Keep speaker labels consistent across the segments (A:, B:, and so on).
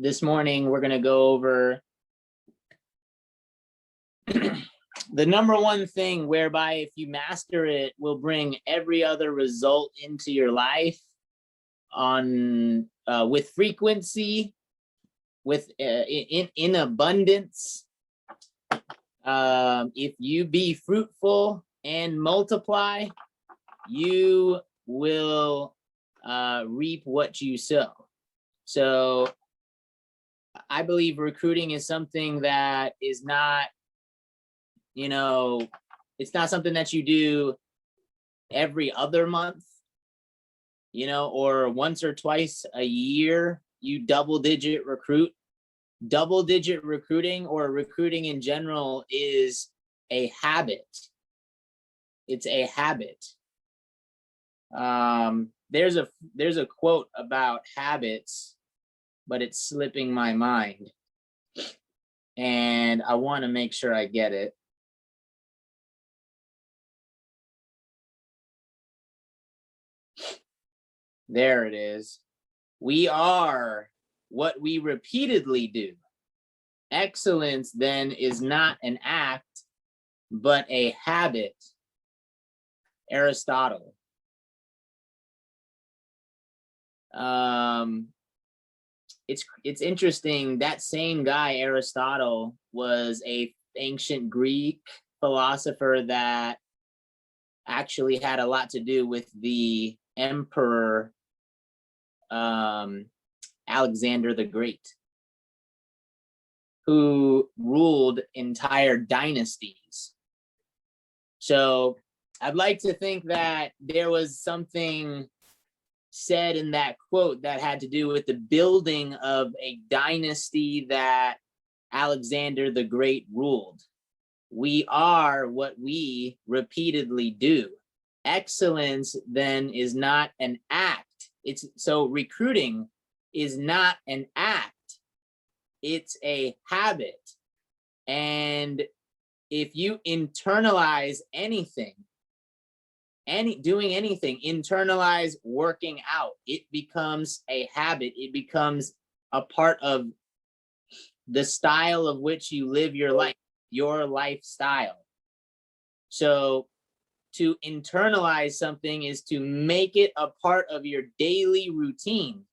A: this morning we're going to go over the number one thing whereby if you master it will bring every other result into your life on with frequency, with in abundance. If you be fruitful and multiply, you will reap what you sow. So I believe recruiting is something that is not, it's not something that you do every other month, or once or twice a year, you double-digit recruit. Double-digit recruiting or recruiting in general is a habit. It's a habit. There's a quote about habits, but it's slipping my mind, and I want to make sure I get it. There it is. We are what we repeatedly do. Excellence then is not an act, but a habit. Aristotle. It's interesting, that same guy Aristotle was a ancient Greek philosopher that actually had a lot to do with the emperor Alexander the Great, who ruled entire dynasties. So I'd like to think that there was something said in that quote that had to do with the building of a dynasty that Alexander the Great ruled. We are what we repeatedly do. Excellence then is not an act. So recruiting is not an act. It's a habit. And if you internalize anything, doing anything, internalize working out, it becomes a habit. It becomes a part of the style of which you live your life, your lifestyle. So to internalize something is to make it a part of your daily routine,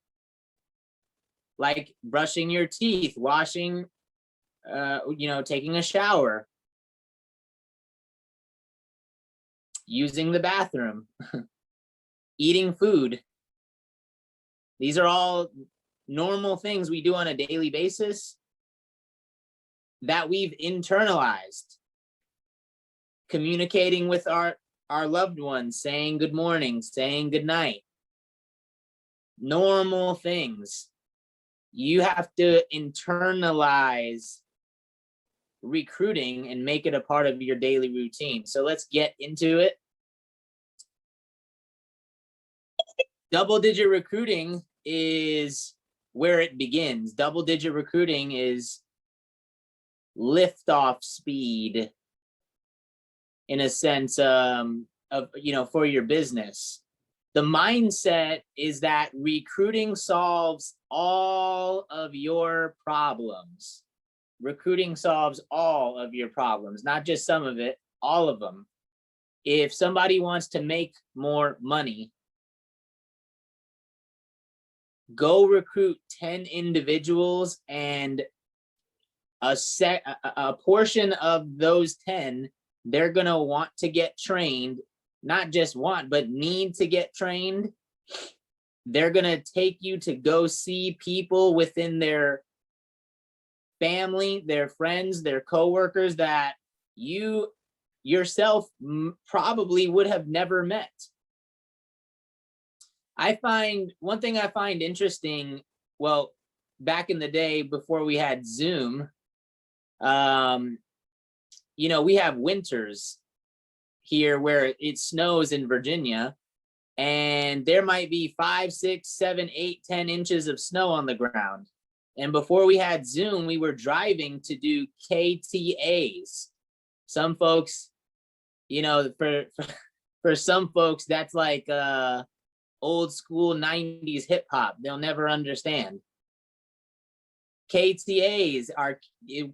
A: like brushing your teeth, washing, taking a shower, using the bathroom, eating food. These are all normal things we do on a daily basis that we've internalized. Communicating with our loved ones, saying good morning, saying good night. Normal things. You have to internalize recruiting and make it a part of your daily routine. So let's get into it. Double-digit recruiting is where it begins. Double-digit recruiting is liftoff speed, in a sense, of for your business. The mindset is that recruiting solves all of your problems. Recruiting solves all of your problems, not just some of it, all of them. If somebody wants to make more money, go recruit 10 individuals, and a portion of those 10, they're going to want to get trained, not just want, but need to get trained. They're going to take you to go see people within their family, their friends, their coworkers that you yourself probably would have never met. One thing I find interesting, well, back in the day before we had Zoom, we have winters here where it snows in Virginia, and there might be 5, 6, 7, 8, 10 inches of snow on the ground. And before we had Zoom, we were driving to do KTAs. Some folks, for some folks, that's like old school 90s hip hop. They'll never understand. KTAs are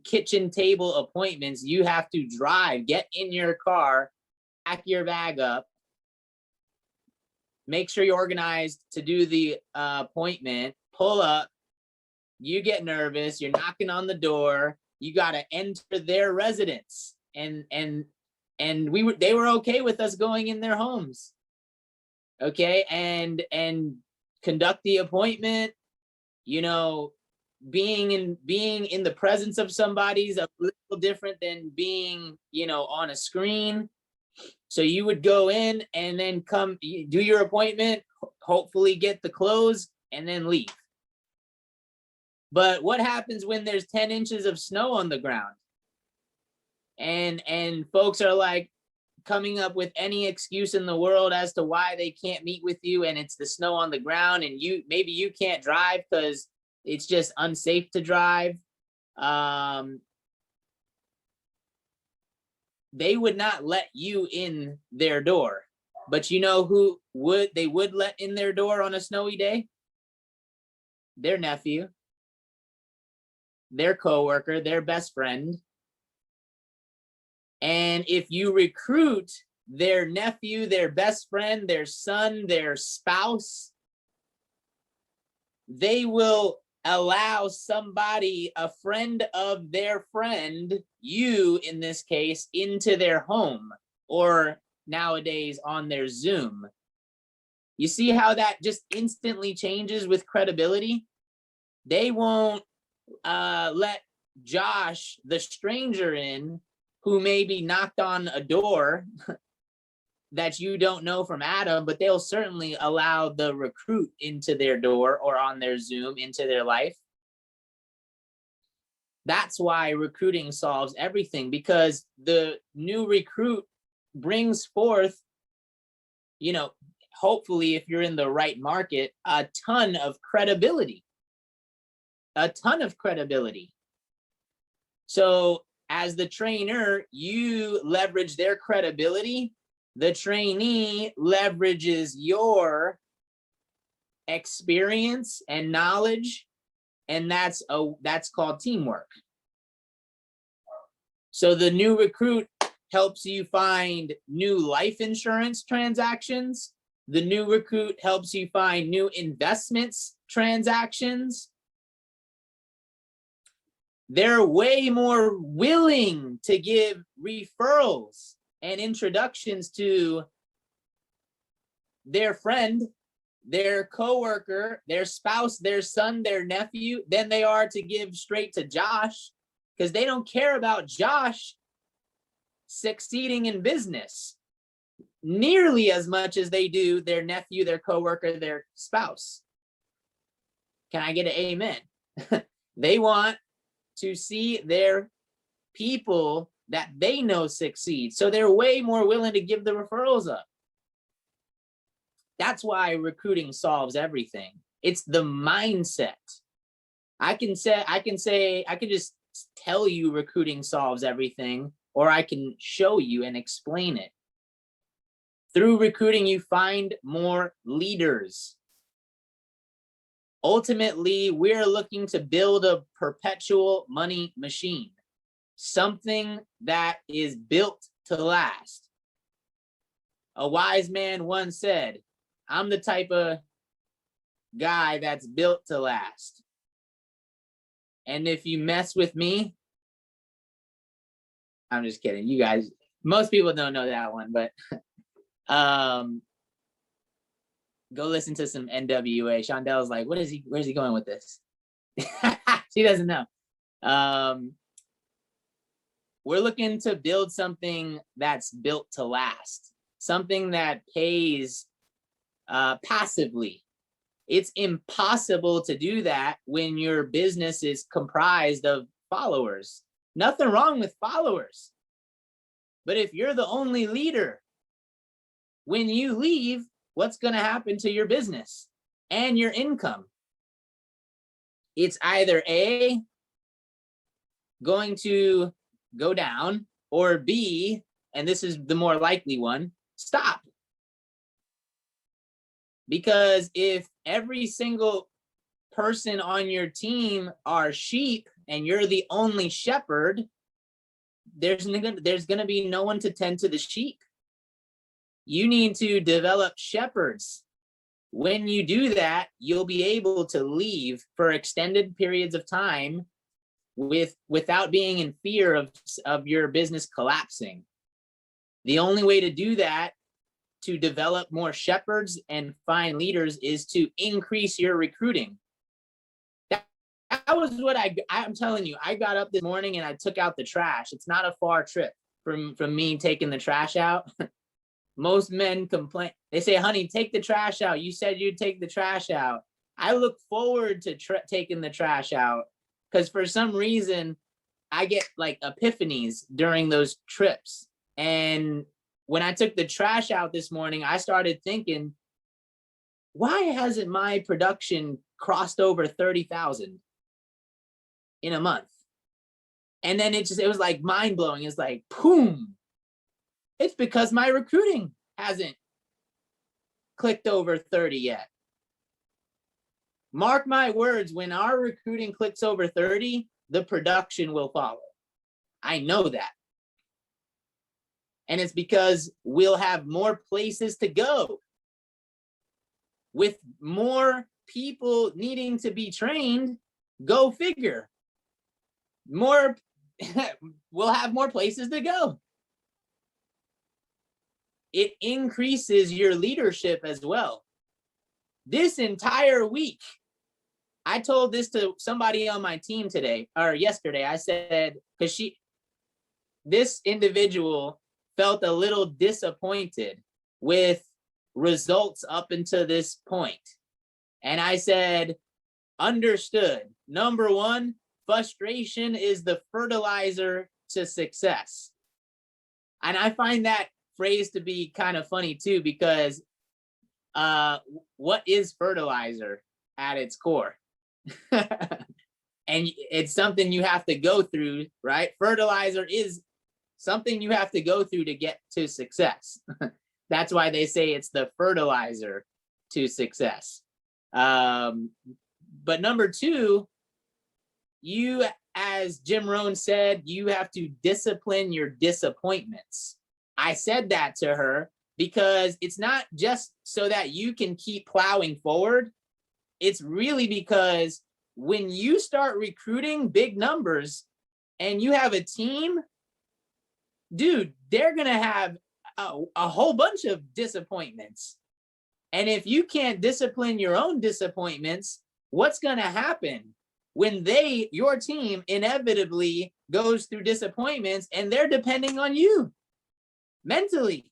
A: kitchen table appointments. You have to drive, get in your car, pack your bag up, make sure you're organized to do the appointment, pull up, you get nervous, you're knocking on the door, you got to enter their residence. And they were okay with us going in their homes. Okay. And conduct the appointment, being in the presence of somebody is a little different than being, on a screen. So you would go in and then come do your appointment, hopefully get the clothes, and then leave. But what happens when there's 10 inches of snow on the ground? And folks are like coming up with any excuse in the world as to why they can't meet with you, and it's the snow on the ground, and maybe you can't drive because it's just unsafe to drive. They would not let you in their door. But you know who they would let in their door on a snowy day? Their nephew, their coworker, their best friend. And if you recruit their nephew, their best friend, their son, their spouse, they will allow somebody, a friend of their friend, you in this case, into their home, or nowadays on their Zoom. You see how that just instantly changes with credibility? They won't let Josh, the stranger, in, who maybe knocked on a door that you don't know from Adam, but they'll certainly allow the recruit into their door or on their Zoom into their life. That's why recruiting solves everything, because the new recruit brings forth, hopefully if you're in the right market, a ton of credibility. So as the trainer, you leverage their credibility. The trainee leverages your experience and knowledge, and that's called teamwork. So the new recruit helps you find new life insurance transactions. The new recruit helps you find new investments transactions. They're way more willing to give referrals and introductions to their friend, their coworker, their spouse, their son, their nephew, than they are to give straight to Josh, because they don't care about Josh succeeding in business nearly as much as they do their nephew, their coworker, their spouse. Can I get an amen? They want to see their people that they know succeed. So they're way more willing to give the referrals up. That's why recruiting solves everything. It's the mindset. I can just tell you recruiting solves everything, or I can show you and explain it. Through recruiting, you find more leaders. Ultimately, we're looking to build a perpetual money machine, something that is built to last. A wise man once said, I'm the type of guy that's built to last. And if you mess with me, I'm just kidding. You guys, most people don't know that one, but go listen to some NWA. Shondel's like, where's he going with this? She doesn't know. We're looking to build something that's built to last, something that pays passively. It's impossible to do that when your business is comprised of followers. Nothing wrong with followers. But if you're the only leader, when you leave, what's going to happen to your business and your income? It's either A, going to go down, or B, and this is the more likely one, stop. Because if every single person on your team are sheep and you're the only shepherd, there's going to be no one to tend to the sheep. You need to develop shepherds. When you do that, you'll be able to leave for extended periods of time without being in fear of your business collapsing. The only way to do that, to develop more shepherds and find leaders, is to increase your recruiting. That was what I'm telling you. I got up this morning and I took out the trash. It's not a far trip from me taking the trash out. Most men complain. They say, honey, take the trash out. You said you'd take the trash out. I look forward to taking the trash out because for some reason I get like epiphanies during those trips. And when I took the trash out this morning, I started thinking, why hasn't my production crossed over 30,000 in a month? And then it was like mind blowing. It's like, boom. It's because my recruiting hasn't clicked over 30 yet. Mark my words, when our recruiting clicks over 30, the production will follow. I know that. And it's because we'll have more places to go. With more people needing to be trained, go figure. We'll have more places to go. It increases your leadership as well. This entire week, I told this to somebody on my team today or yesterday. I said, because this individual felt a little disappointed with results up until this point. And I said, understood. Number one, frustration is the fertilizer to success. And I find that phrase to be kind of funny too, because what is fertilizer at its core? And it's something you have to go through, right? Fertilizer is something you have to go through to get to success. That's why they say it's the fertilizer to success. But number two, you, as Jim Rohn said, you have to discipline your disappointments. I said that to her because it's not just so that you can keep plowing forward. It's really because when you start recruiting big numbers and you have a team, dude, they're going to have a whole bunch of disappointments. And if you can't discipline your own disappointments, what's going to happen when your team inevitably goes through disappointments and they're depending on you? Mentally,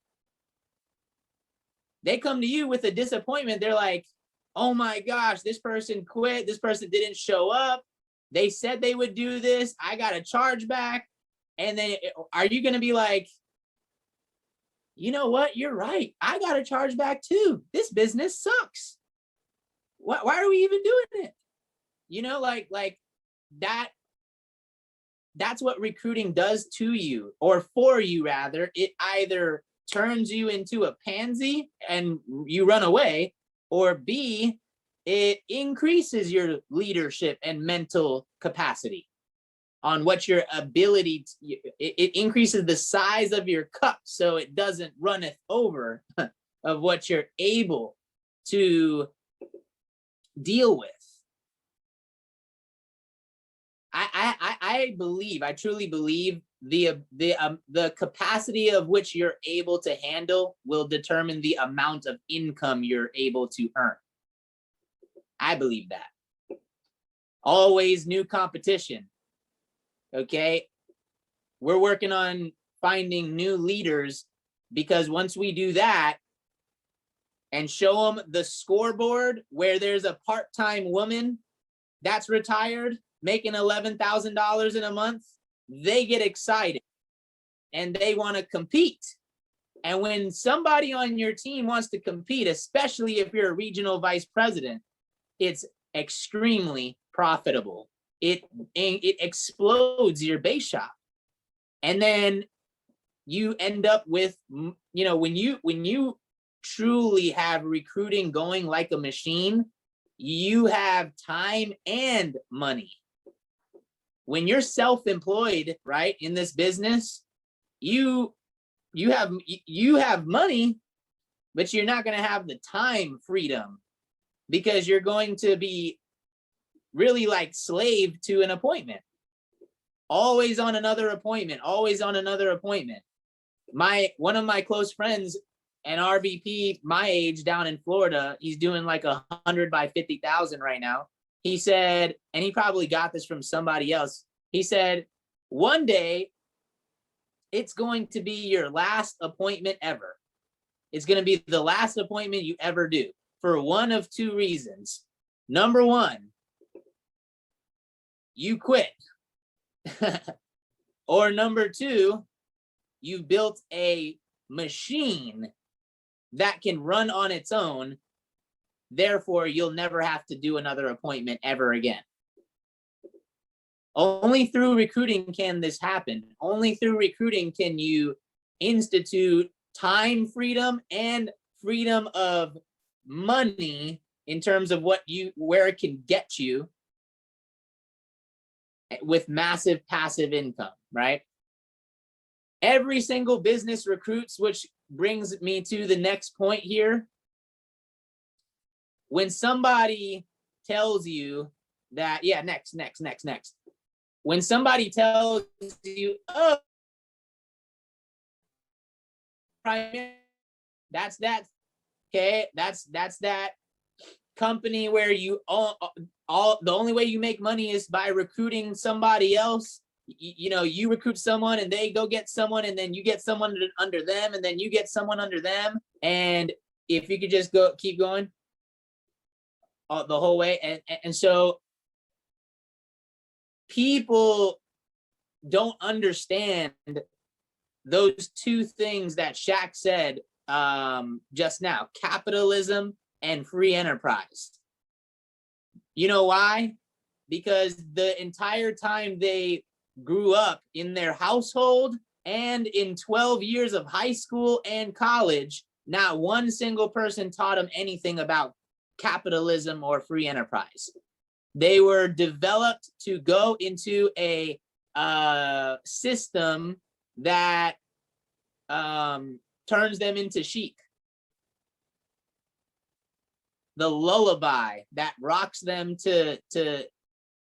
A: they come to you with a disappointment. They're like, oh my gosh, this person quit. This person didn't show up. They said they would do this. I got a charge back. And then are you going to be like, you know what? You're right. I got a charge back too. This business sucks. Why are we even doing it? You know, like that. That's what recruiting does to you, or for you rather. It either turns you into a pansy and you run away, or B, it increases your leadership and mental capacity on what your ability it increases the size of your cup so it doesn't runneth over of what you're able to deal with. I truly believe the capacity of which you're able to handle will determine the amount of income you're able to earn. I believe that. Always new competition. Okay. We're working on finding new leaders because once we do that and show them the scoreboard where there's a part-time woman that's retired making $11,000 in a month, they get excited and they want to compete. And when somebody on your team wants to compete, especially if you're a regional vice president, it's extremely profitable. It explodes your base shop. And then you end up with, you know, when you truly have recruiting going like a machine, you have time and money. When you're self-employed, right, in this business, you have money, but you're not going to have the time freedom, because you're going to be really like slave to an appointment. Always on another appointment, always on another appointment. One of my close friends, an RVP my age down in Florida, he's doing like 100 by 50,000 right now. He said, and he probably got this from somebody else. He said, one day it's going to be your last appointment ever. It's going to be the last appointment you ever do, for one of two reasons. Number one, you quit. Or number two, you built a machine that can run on its own. Therefore, you'll never have to do another appointment ever again. Only through recruiting can this happen. Only through recruiting can you institute time freedom and freedom of money in terms of where it can get you with massive passive income, right? Every single business recruits, which brings me to the next point here. When somebody tells you that, yeah, next. When somebody tells you, oh, that's that, okay, that's that company where you all the only way you make money is by recruiting somebody else. You recruit someone and they go get someone, and then you get someone under them, and then you get someone under them. And if you could just keep going the whole way. And so people don't understand those two things that Shaq said just now: capitalism and free enterprise. You know why? Because the entire time they grew up in their household and in 12 years of high school and college, not one single person taught them anything about capitalism or free enterprise. They were developed to go into a system that turns them into sheep. The lullaby that rocks them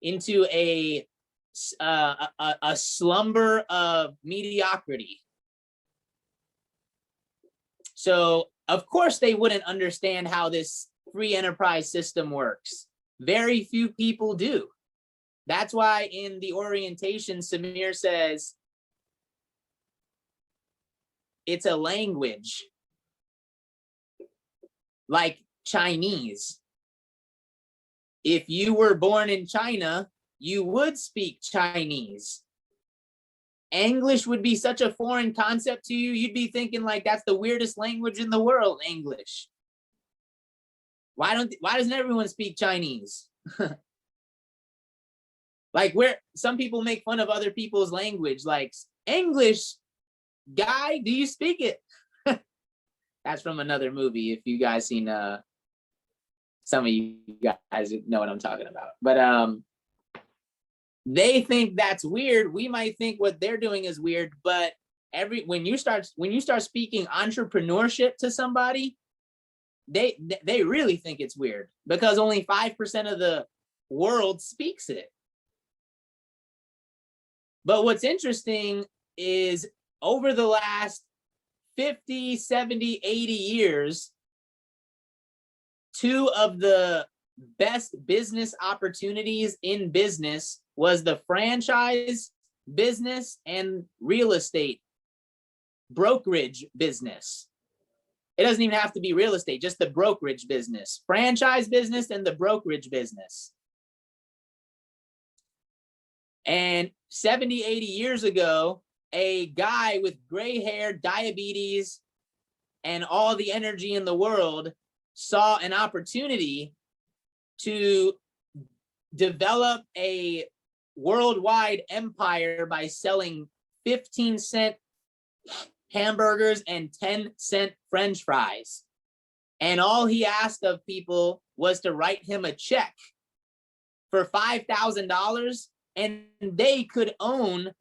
A: into a slumber of mediocrity. So of course they wouldn't understand how this free enterprise system works. Very few people do. That's why in the orientation, Samir says it's a language like Chinese. If you were born in China, you would speak Chinese. English would be such a foreign concept to you. You'd be thinking like that's the weirdest language in the world, English. Why doesn't everyone speak Chinese? Like, where some people make fun of other people's language, like, English, guy, do you speak it? That's from another movie. If you guys seen, some of you guys know what I'm talking about. But they think that's weird. We might think what they're doing is weird, but when you start speaking entrepreneurship to somebody, they really think it's weird, because only 5% of the world speaks it. But what's interesting is over the last 50, 70, 80 years, two of the best business opportunities in business was the franchise business and real estate brokerage business. It doesn't even have to be real estate, just the brokerage business, franchise business and the brokerage business. And 70, 80 years ago, a guy with gray hair, diabetes, and all the energy in the world saw an opportunity to develop a worldwide empire by selling 15-cent hamburgers and 10-cent French fries. And all he asked of people was to write him a check for $5,000, and they could own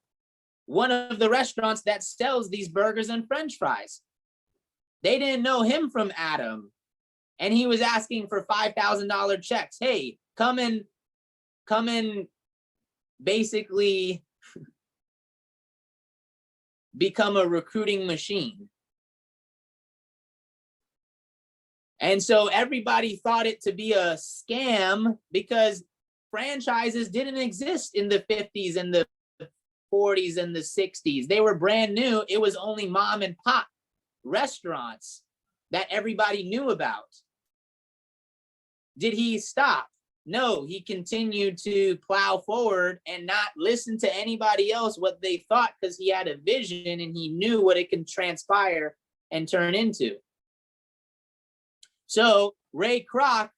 A: one of the restaurants that sells these burgers and French fries. They didn't know him from Adam, and he was asking for $5,000 checks. Hey, come and basically become a recruiting machine. And so everybody thought it to be a scam because franchises didn't exist in the 50s and the 40s and the 60s. They were brand new. It was only mom and pop restaurants that everybody knew about. Did he stop? No, he continued to plow forward and not listen to anybody else what they thought, because he had a vision and he knew what it can transpire and turn into. So Ray Kroc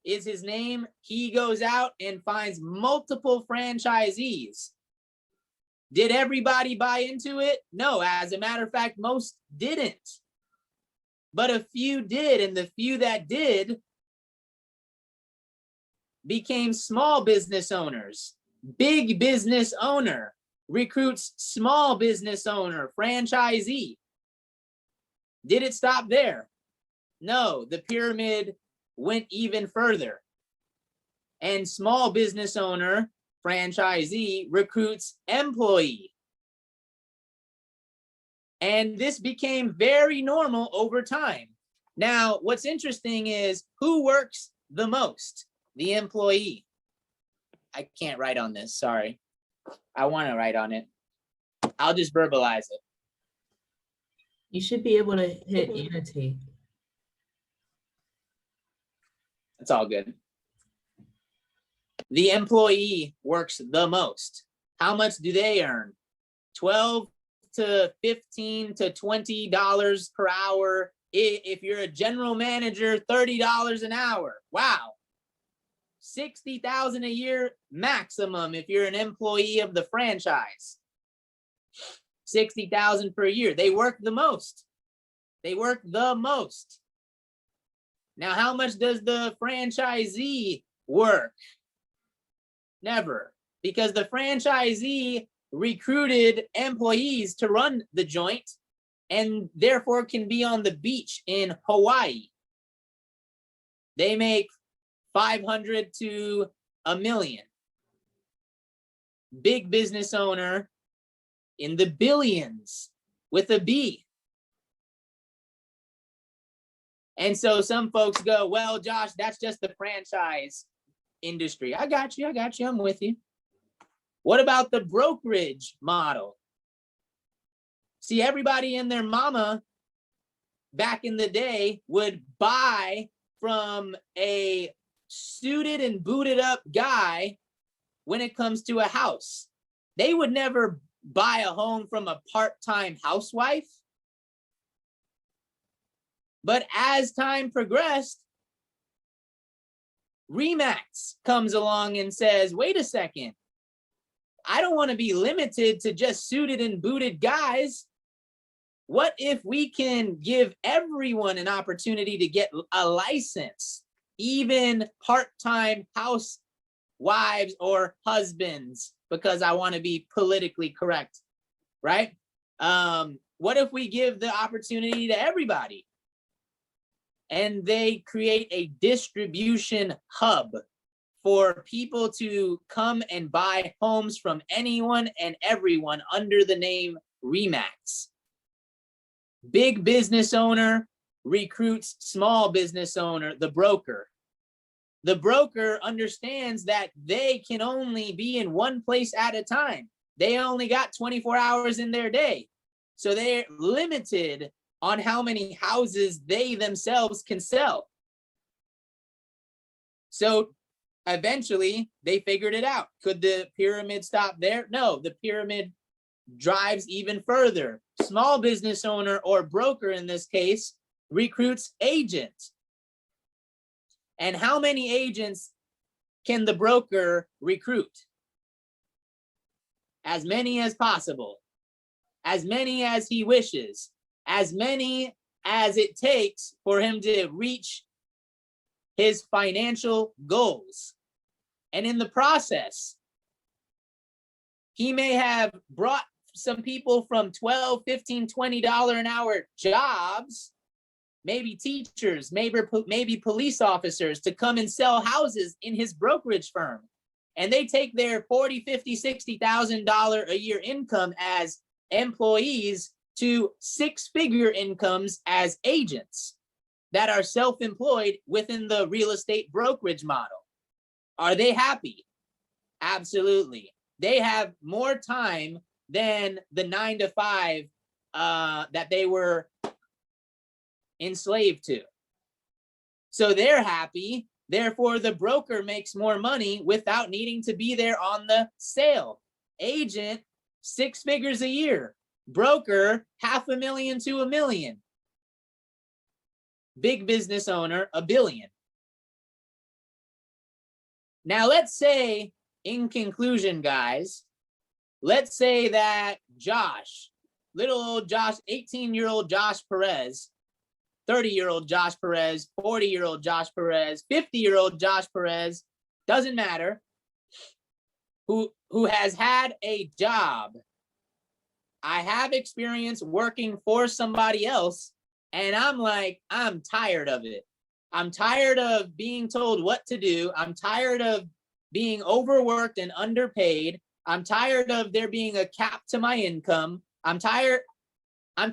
A: is his name. He goes out and finds multiple franchisees. Did everybody buy into it? No, as a matter of fact, most didn't. But a few did, and the few that did became small business owners. Big business owner recruits small business owner, franchisee. Did it stop there? No, the pyramid went even further. And small business owner, franchisee, recruits employee. And this became very normal over time. Now, what's interesting is who works the most? The employee. I can't write on this, sorry. I want to write on it. I'll just verbalize it.
B: You should be able to hit annotate.
A: It's all good. The employee works the most. How much do they earn? $12 to $15 to $20 per hour. If you're a general manager, $30 an hour. Wow. $60,000 a year maximum if you're an employee of the franchise. $60,000 per year. They work the most. They work the most. Now, how much does the franchisee work? Never, because the franchisee recruited employees to run the joint and therefore can be on the beach in Hawaii. They make 500 to $1 million. Big business owner in the billions with a B. And so some folks go, well, Josh, that's just the franchise industry. I got you. I'm with you. What about the brokerage model? See, everybody and their mama back in the day would buy from a suited and booted up guy when it comes to a house. They would never buy a home from a part-time housewife. But as time progressed, Remax comes along and says, wait a second, I don't want to be limited to just suited and booted guys. What if we can give everyone an opportunity to get a license, even part-time housewives or husbands, because I want to be politically correct, right? What if we give the opportunity to everybody? And they create a distribution hub for people to come and buy homes from anyone and everyone under the name Remax. Big business owner recruits small business owner, the broker. The broker understands that they can only be in one place at a time. They only got 24 hours in their day. So they're limited on how many houses they themselves can sell. So eventually they figured it out. Could the pyramid stop there? No, the pyramid drives even further. Small business owner, or broker in this case, recruits agents. And how many agents can the broker recruit? As many as possible, as many as he wishes, as many as it takes for him to reach his financial goals. And in the process, he may have brought some people from $12, $15, $20 an hour jobs, maybe teachers, maybe police officers, to come and sell houses in his brokerage firm. And they take their $40, $50, $60,000 a year income as employees to six-figure incomes as agents that are self-employed within the real estate brokerage model. Are they happy? Absolutely. They have more time than the 9 to 5 that they were enslaved to. So they're happy. Therefore, the broker makes more money without needing to be there on the sale. Agent, 6 figures a year. Broker, $500,000 to $1 million. Big business owner, $1 billion. Now, let's say, in conclusion, guys, let's say that Josh, little old Josh, 18-year-old Josh Perez, 30-year-old Josh Perez, 40-year-old Josh Perez, 50-year-old Josh Perez, doesn't matter, who has had a job. I have experience working for somebody else, and I'm like, I'm tired of it. I'm tired of being told what to do. I'm tired of being overworked and underpaid. I'm tired of there being a cap to my income. I'm tired